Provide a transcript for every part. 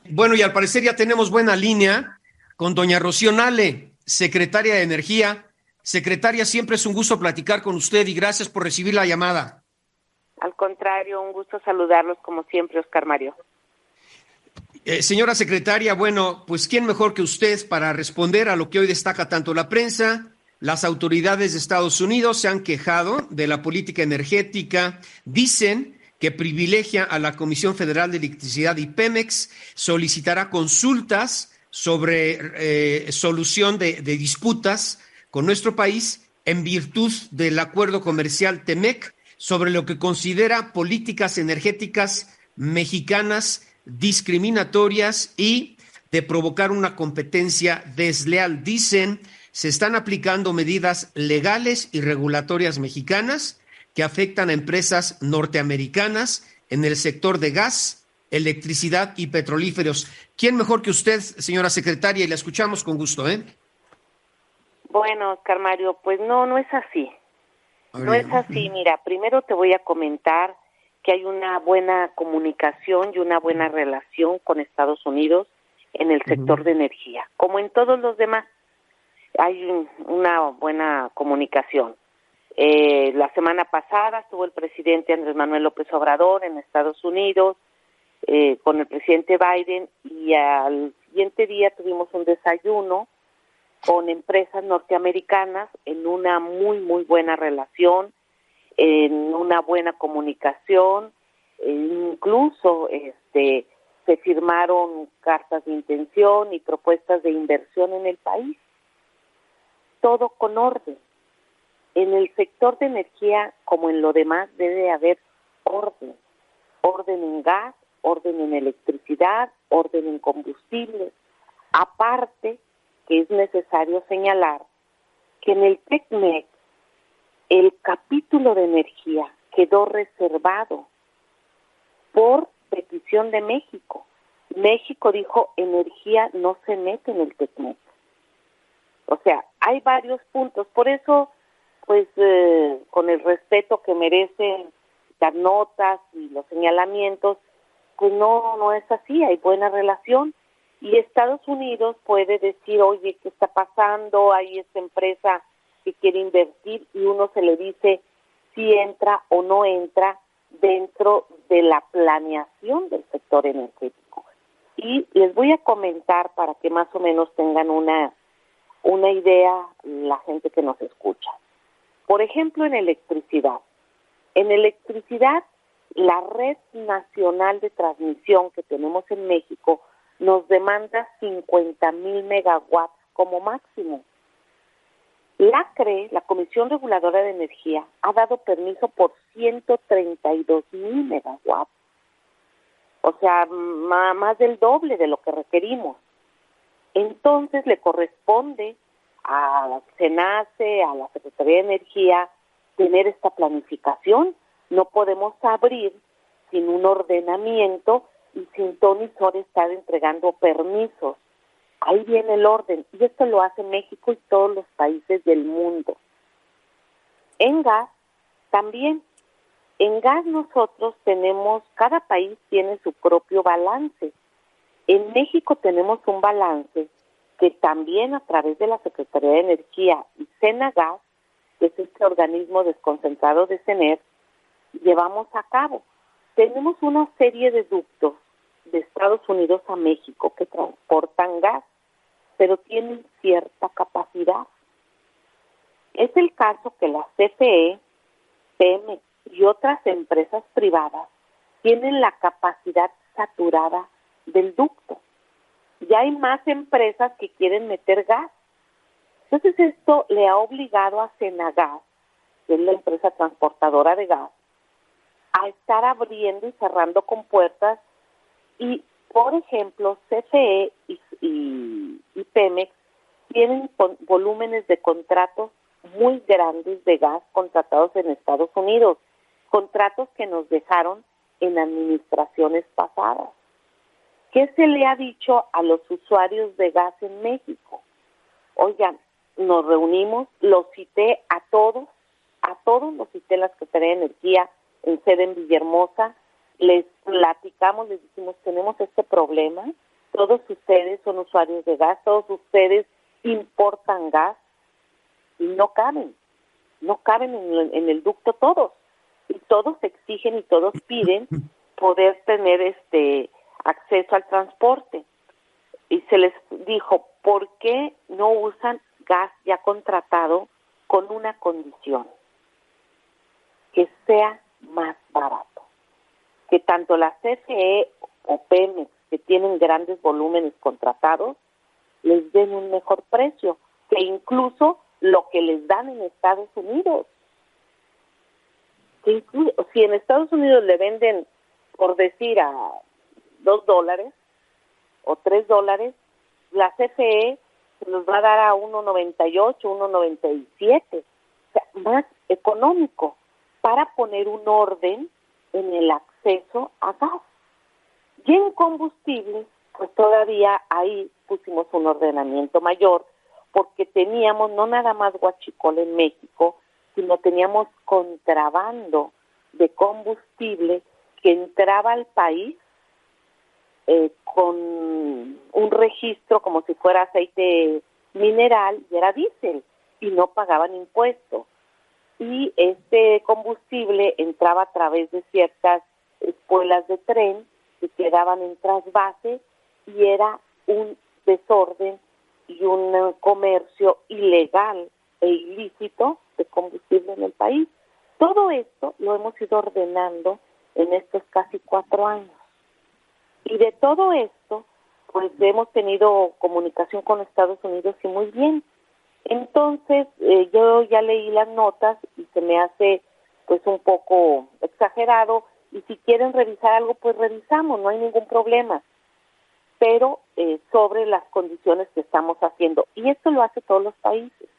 Bueno, y al parecer ya tenemos buena línea con doña Rocío Nale, secretaria de Energía. Secretaria, siempre es un gusto platicar con usted y gracias por recibir la llamada. Al contrario, un gusto saludarlos como siempre, Oscar Mario. Señora secretaria, bueno, pues ¿quién mejor que usted para responder a lo que hoy destaca tanto la prensa? Las autoridades de Estados Unidos se han quejado de la política energética, dicen que privilegia a la Comisión Federal de Electricidad y Pemex, solicitará consultas sobre solución de disputas con nuestro país en virtud del acuerdo comercial TEMEC sobre lo que considera políticas energéticas mexicanas discriminatorias y de provocar una competencia desleal. Dicen, se están aplicando medidas legales y regulatorias mexicanas que afectan a empresas norteamericanas en el sector de gas, electricidad y petrolíferos. ¿Quién mejor que usted, señora secretaria? Y la escuchamos con gusto, ¿eh? Bueno, Oscar Mario, pues no es así. No es así. Ver, Mira, primero te voy a comentar que hay una buena comunicación y una buena relación con Estados Unidos en el sector de energía. Como en todos los demás, hay una buena comunicación. La semana pasada estuvo el presidente Andrés Manuel López Obrador en Estados Unidos con el presidente Biden y al siguiente día tuvimos un desayuno con empresas norteamericanas en una muy buena relación, en una buena comunicación, incluso se firmaron cartas de intención y propuestas de inversión en el país, todo con orden. En el sector de energía, como en lo demás, debe haber orden. Orden en gas, orden en electricidad, orden en combustibles. Aparte, que es necesario señalar que en el TECMEC el capítulo de energía quedó reservado por petición de México. México dijo, energía no se mete en el TECMEC. O sea, hay varios puntos. Por eso, pues, con el respeto que merecen las notas y los señalamientos, pues no es así, hay buena relación. Y Estados Unidos puede decir, oye, ¿qué está pasando? Hay esta empresa que quiere invertir y uno se le dice si entra o no entra dentro de la planeación del sector energético. Y les voy a comentar para que más o menos tengan una idea la gente que nos escucha. Por ejemplo, en electricidad. En electricidad, la red nacional de transmisión que tenemos en México nos demanda 50,000 megawatts como máximo. La CRE, la Comisión Reguladora de Energía, ha dado permiso por 132,000 megawatts. O sea, más del doble de lo que requerimos. Entonces le corresponde a CENACE, a la Secretaría de Energía, tener esta planificación. No podemos abrir sin un ordenamiento y sin ton y son estar entregando permisos. Ahí viene el orden, y esto lo hace México y todos los países del mundo. En gas, también. En gas nosotros tenemos, cada país tiene su propio balance. En México tenemos un balance que también a través de la Secretaría de Energía y Senagas, que es este organismo desconcentrado de CENER, llevamos a cabo. Tenemos una serie de ductos de Estados Unidos a México que transportan gas, pero tienen cierta capacidad. Es el caso que la CFE, Pemex y otras empresas privadas tienen la capacidad saturada del ducto. Ya hay más empresas que quieren meter gas. Entonces esto le ha obligado a Senagas, que es la empresa transportadora de gas, a estar abriendo y cerrando compuertas y, por ejemplo, CFE y Pemex tienen volúmenes de contratos muy grandes de gas contratados en Estados Unidos, contratos que nos dejaron en administraciones pasadas. ¿Qué se le ha dicho a los usuarios de gas en México? Oigan, nos reunimos, los cité a todos los cité en la Secretaría de Energía en sede en Villahermosa, les platicamos, les dijimos, tenemos este problema, todos ustedes son usuarios de gas, todos ustedes importan gas y no caben en el ducto todos, y todos exigen y todos piden poder tener acceso al transporte. Y se les dijo, ¿por qué no usan gas ya contratado con una condición? Que sea más barato. Que tanto la CFE o Pemex, que tienen grandes volúmenes contratados, les den un mejor precio, que incluso lo que les dan en Estados Unidos. Que si en Estados Unidos le venden, por decir, a $2 o $3, la CFE se los va a dar a 1.98, 1.97, o sea, más económico, para poner un orden en el acceso a gas. Y en combustibles, pues todavía ahí pusimos un ordenamiento mayor, porque teníamos no nada más huachicol en México, sino teníamos contrabando de combustible que entraba al país con un registro como si fuera aceite mineral y era diésel, y no pagaban impuestos. Y este combustible entraba a través de ciertas espuelas de tren que quedaban en trasvase, y era un desorden y un comercio ilegal e ilícito de combustible en el país. Todo esto lo hemos ido ordenando en estos casi 4 años. Y de todo esto, pues hemos tenido comunicación con Estados Unidos y muy bien. Entonces, yo ya leí las notas y se me hace pues un poco exagerado, y si quieren revisar algo, pues revisamos, no hay ningún problema, pero sobre las condiciones que estamos haciendo. Y esto lo hace todos los países.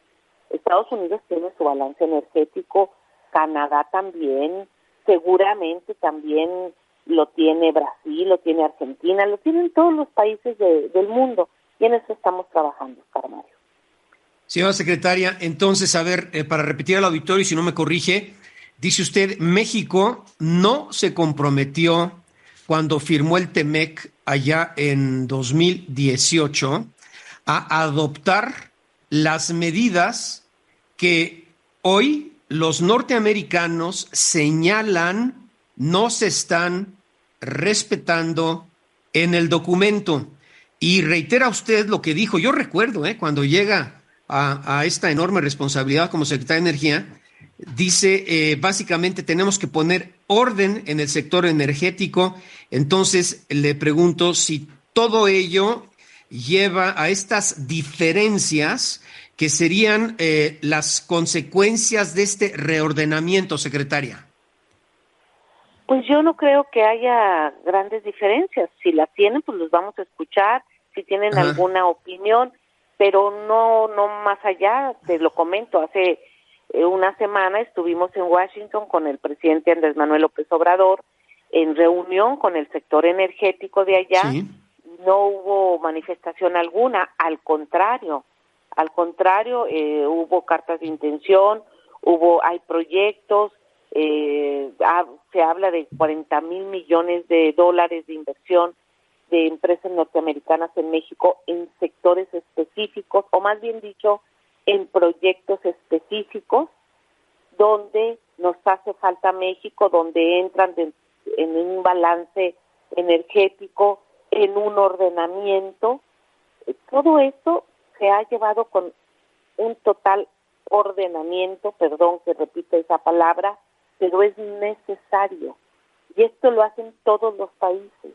Estados Unidos tiene su balance energético, Canadá también, seguramente también lo tiene Brasil, lo tiene Argentina, lo tienen todos los países del mundo, y en eso estamos trabajando, Oscar Mario. Señora secretaria, entonces, a ver, para repetir al auditorio, si no me corrige, dice usted, México no se comprometió cuando firmó el TEMEC allá en 2018 a adoptar las medidas que hoy los norteamericanos señalan no se están respetando en el documento. Y reitera usted lo que dijo. Yo recuerdo, cuando llega a esta enorme responsabilidad como secretaria de Energía, dice, básicamente tenemos que poner orden en el sector energético. Entonces le pregunto si todo ello lleva a estas diferencias que serían las consecuencias de este reordenamiento, secretaria. Pues yo no creo que haya grandes diferencias. Si las tienen, pues los vamos a escuchar, si tienen alguna opinión, pero no más allá. Te lo comento, hace una semana estuvimos en Washington con el presidente Andrés Manuel López Obrador en reunión con el sector energético de allá. Sí. No hubo manifestación alguna, al contrario, hubo cartas de intención, hay proyectos, se habla de 40,000 millones de dólares de inversión de empresas norteamericanas en México en sectores específicos, o más bien dicho, en proyectos específicos donde nos hace falta México, donde entran en un balance energético, en un ordenamiento. Todo esto se ha llevado con un total ordenamiento, perdón que repita esa palabra, pero es necesario. Y esto lo hacen todos los países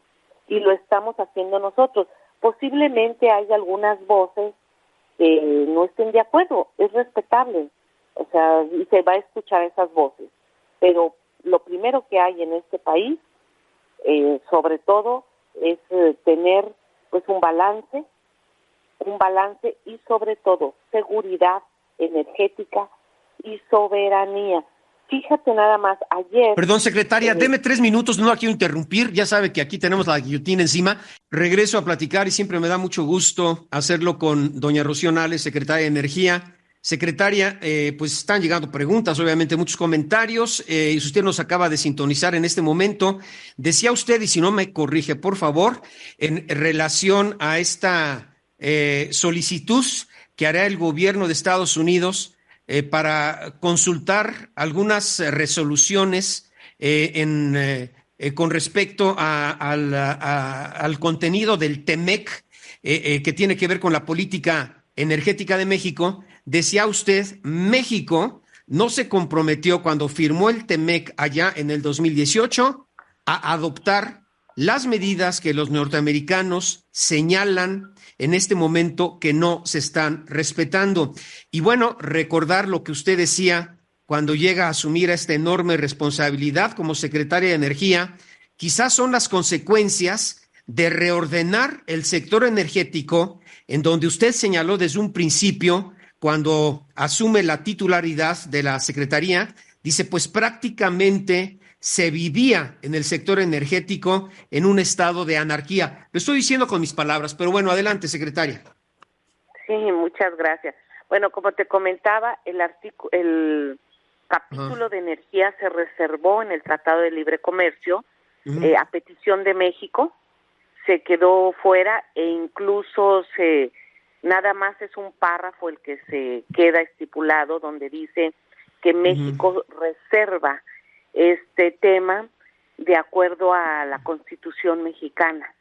y lo estamos haciendo nosotros. Posiblemente hay algunas voces que no estén de acuerdo, es respetable, o sea, y se va a escuchar esas voces. Pero lo primero que hay en este país, sobre todo, es tener pues un balance y sobre todo seguridad energética y soberanía. Fíjate nada más, ayer... Perdón, secretaria, deme 3 minutos, no la quiero interrumpir, ya sabe que aquí tenemos la guillotina encima. Regreso a platicar y siempre me da mucho gusto hacerlo con doña Rocío Nales, secretaria de Energía. Secretaria, pues están llegando preguntas, obviamente muchos comentarios, y si usted nos acaba de sintonizar en este momento, decía usted, y si no me corrige, por favor, en relación a esta solicitud que hará el gobierno de Estados Unidos para consultar algunas resoluciones con respecto al contenido del TEMEC, que tiene que ver con la política energética de México. Decía usted, México no se comprometió cuando firmó el TEMEC allá en el 2018 a adoptar las medidas que los norteamericanos señalan en este momento que no se están respetando. Y bueno, recordar lo que usted decía cuando llega a asumir esta enorme responsabilidad como secretaria de Energía, quizás son las consecuencias de reordenar el sector energético, en donde usted señaló desde un principio, cuando asume la titularidad de la Secretaría, dice, pues prácticamente se vivía en el sector energético en un estado de anarquía. Lo estoy diciendo con mis palabras, pero bueno, adelante, secretaria. Sí, muchas gracias. Bueno, como te comentaba, el capítulo de energía se reservó en el Tratado de Libre Comercio a petición de México, se quedó fuera e incluso nada más es un párrafo el que se queda estipulado donde dice que México reserva este tema de acuerdo a la Constitución mexicana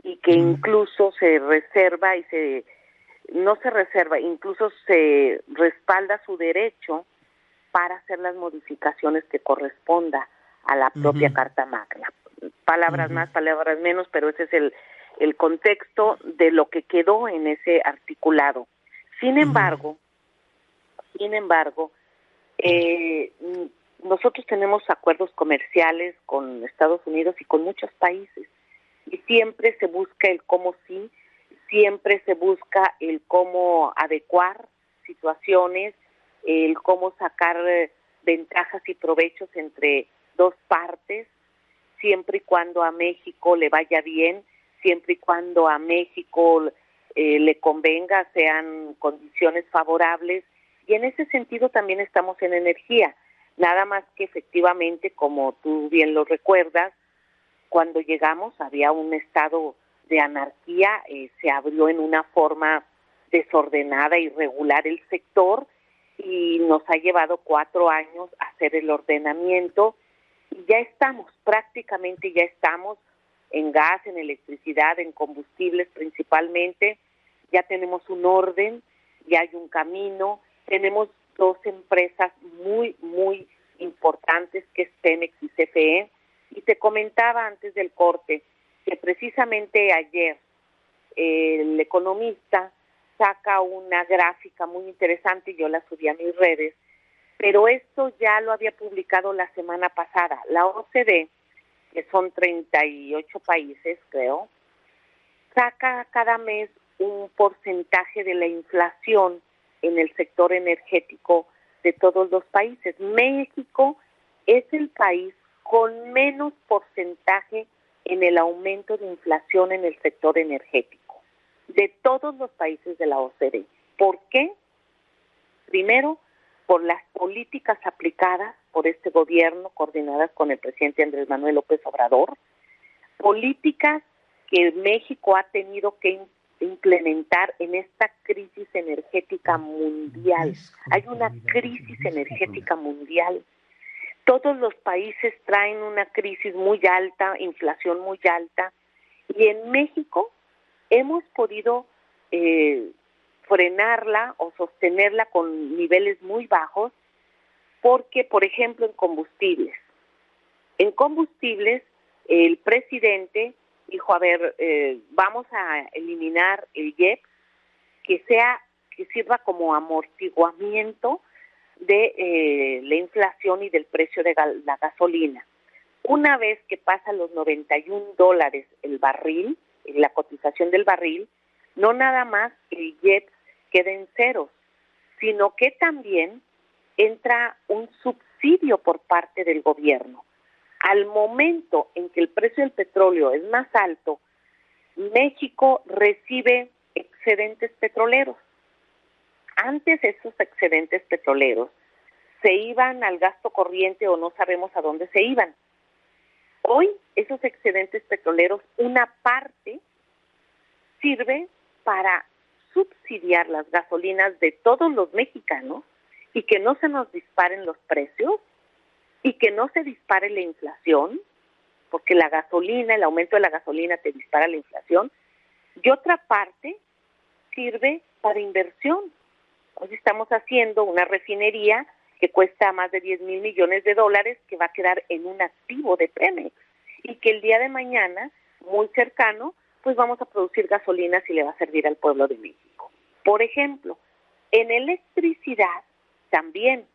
y que incluso se reserva no se reserva, incluso se respalda su derecho para hacer las modificaciones que corresponda a la propia Carta Magna. Palabras más, palabras menos, pero ese es el contexto de lo que quedó en ese articulado. Sin embargo, nosotros tenemos acuerdos comerciales con Estados Unidos y con muchos países, y siempre se busca el cómo sí, siempre se busca el cómo adecuar situaciones, el cómo sacar ventajas y provechos entre dos partes, siempre y cuando a México le vaya bien, siempre y cuando a México le convenga, sean condiciones favorables, y en ese sentido también estamos en energía. Nada más que efectivamente, como tú bien lo recuerdas, cuando llegamos había un estado de anarquía, se abrió en una forma desordenada, irregular el sector, y nos ha llevado 4 años hacer el ordenamiento, y ya estamos, prácticamente ya estamos en gas, en electricidad, en combustibles principalmente, ya tenemos un orden, ya hay un camino, tenemos 2 empresas muy, muy importantes que es Pemex y CFE, y te comentaba antes del corte que precisamente ayer el Economista saca una gráfica muy interesante, yo la subí a mis redes, pero esto ya lo había publicado la semana pasada. La OCDE, que son 38 países, creo, saca cada mes un porcentaje de la inflación en el sector energético de todos los países. México es el país con menos porcentaje en el aumento de inflación en el sector energético de todos los países de la OCDE. ¿Por qué? Primero, por las políticas aplicadas por este gobierno, coordinadas con el presidente Andrés Manuel López Obrador, políticas que México ha tenido que implementar en esta crisis energética mundial. Hay una crisis energética mundial. Todos los países traen una crisis muy alta, inflación muy alta, y en México hemos podido frenarla o sostenerla con niveles muy bajos, porque, por ejemplo, en combustibles, el presidente dijo, a ver, vamos a eliminar el IEPS, que sirva como amortiguamiento de la inflación y del precio de la gasolina. Una vez que pasa los $91 el barril, la cotización del barril, no nada más el IEPS queda en ceros, sino que también entra un subsidio por parte del gobierno. Al momento en que el precio del petróleo es más alto, México recibe excedentes petroleros. Antes esos excedentes petroleros se iban al gasto corriente o no sabemos a dónde se iban. Hoy esos excedentes petroleros, una parte sirve para subsidiar las gasolinas de todos los mexicanos y que no se nos disparen los precios y que no se dispare la inflación, porque la gasolina, el aumento de la gasolina te dispara la inflación, y otra parte sirve para inversión. Hoy estamos haciendo una refinería que cuesta más de 10 mil millones de dólares, que va a quedar en un activo de Pemex, y que el día de mañana, muy cercano, pues vamos a producir gasolina y le va a servir al pueblo de México. Por ejemplo, en electricidad también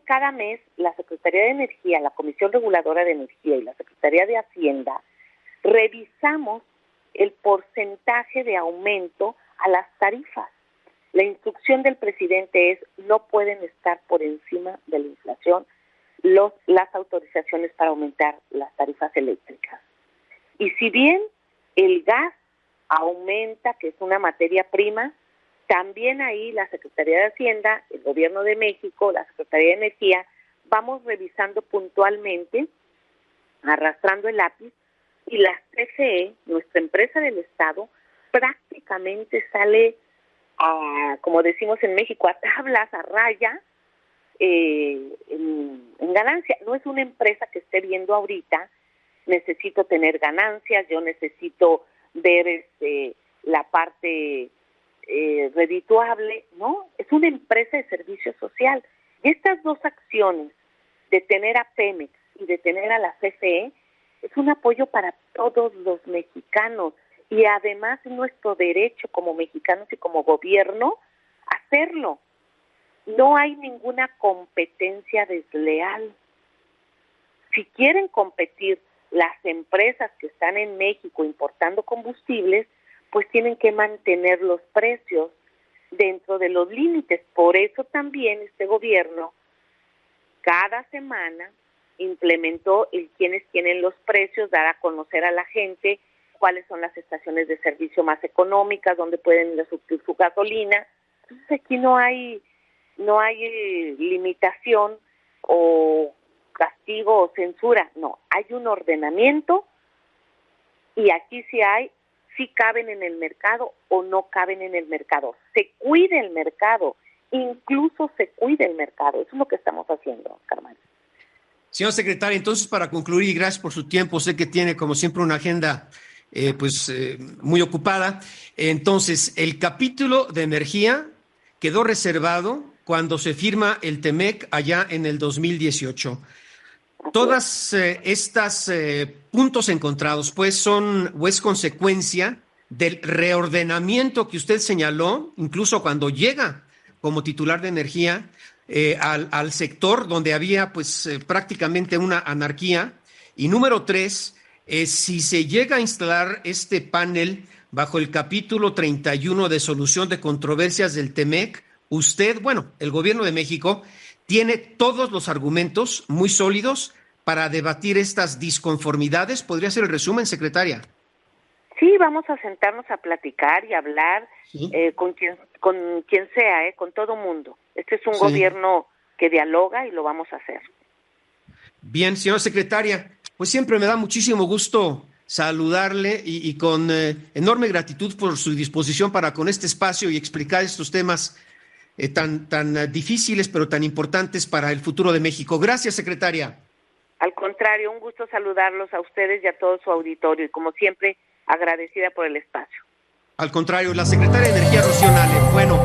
cada mes la Secretaría de Energía, la Comisión Reguladora de Energía y la Secretaría de Hacienda revisamos el porcentaje de aumento a las tarifas. La instrucción del presidente es: no pueden estar por encima de la inflación las autorizaciones para aumentar las tarifas eléctricas. Y si bien el gas aumenta, que es una materia prima, también ahí la Secretaría de Hacienda, el Gobierno de México, la Secretaría de Energía, vamos revisando puntualmente, arrastrando el lápiz, y la CFE, nuestra empresa del Estado, prácticamente sale, como decimos en México, a tablas, a raya, en ganancia. No es una empresa que esté viendo ahorita: necesito tener ganancias, yo necesito ver la parte redituable, ¿no? Es una empresa de servicio social. Y estas dos acciones, de tener a Pemex y de tener a la CFE, es un apoyo para todos los mexicanos, y además es nuestro derecho como mexicanos y como gobierno hacerlo. No hay ninguna competencia desleal. Si quieren competir las empresas que están en México importando combustibles, pues tienen que mantener los precios dentro de los límites. Por eso también este gobierno cada semana implementó el quiénes tienen los precios, dar a conocer a la gente cuáles son las estaciones de servicio más económicas, donde pueden surtir su gasolina. Entonces aquí no hay limitación o castigo o censura, no, hay un ordenamiento, y aquí sí caben en el mercado o no caben en el mercado. Se cuida el mercado, incluso se cuida el mercado. Eso es lo que estamos haciendo, Carmen. Señor secretario, entonces, para concluir, y gracias por su tiempo, sé que tiene como siempre una agenda muy ocupada. Entonces, el capítulo de energía quedó reservado cuando se firma el TEMEC allá en el 2018. Todas estas puntos encontrados, pues, son o es consecuencia del reordenamiento que usted señaló, incluso cuando llega como titular de energía al sector donde había, pues, prácticamente una anarquía. Y número 3, si se llega a instalar este panel bajo el capítulo 31 de solución de controversias del TEMEC, usted, bueno, el Gobierno de México tiene todos los argumentos muy sólidos para debatir estas disconformidades. ¿Podría ser el resumen, secretaria? Sí, vamos a sentarnos a platicar y hablar, ¿sí?, con quien sea, con todo mundo. Este es un gobierno que dialoga y lo vamos a hacer. Bien, señora secretaria, pues siempre me da muchísimo gusto saludarle y con enorme gratitud por su disposición para con este espacio y explicar estos temas tan difíciles pero tan importantes para el futuro de México. Gracias, secretaria. Al contrario, un gusto saludarlos a ustedes y a todo su auditorio, y como siempre, agradecida por el espacio. Al contrario, la secretaria de Energía, Rocío Nale. Bueno,